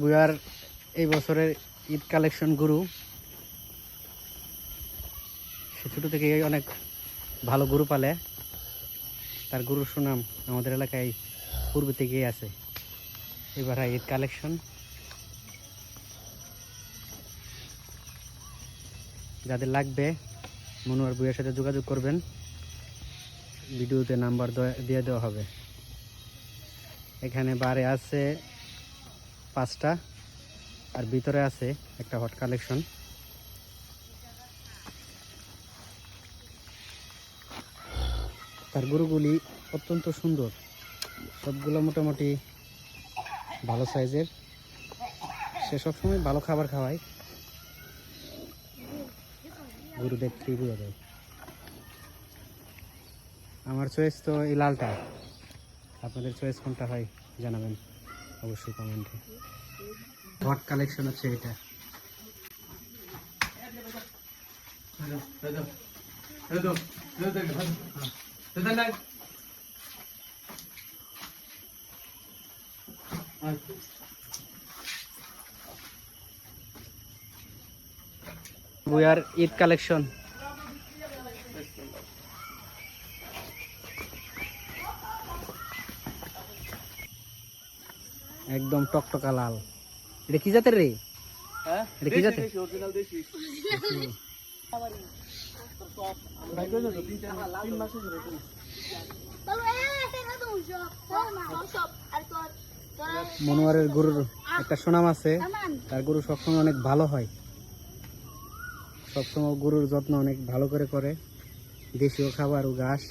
বুয়ার এই বছরের ঈদ কালেকশন গরু, সে ছোট থেকে অনেক ভালো গরু পালে। তার গরুর সুনাম আমাদের এলাকায় পূর্ব থেকেই আছে। এবার ঈদ কালেকশন, যাদের লাগবে মনোয়ার বুয়ার সাথে যোগাযোগ করবেন, ভিডিওতে নাম্বার দিয়ে দেওয়া হবে। এখানে বারে আছে 5টা, আর ভিতরে আছে একটা হট কালেকশন। তার গরুগুলি অত্যন্ত সুন্দর, সবগুলো মোটামুটি ভালো সাইজের। সে সবসময় ভালো খাবার খাওয়ায়, গরু দেখতেই বোঝা যায়। আমার চয়েস তো এই লালটা, আপনাদের চয়েস কোনটা হয় জানাবেন অবশ্যই কমেন্টে। হট কালেকশন হচ্ছে এটা। বুয়ার ঈদ কালেকশন, একদম টকটকা লাল। এটা কি জাতের রে? এটা কি জাতের? মনোয়ারের গরুর একটা সুনাম আছে, তার গরু সবসময় অনেক ভালো হয়, সবসময় গরুর যত্ন অনেক ভালো করে, দেশীয় খাবার ও ঘাস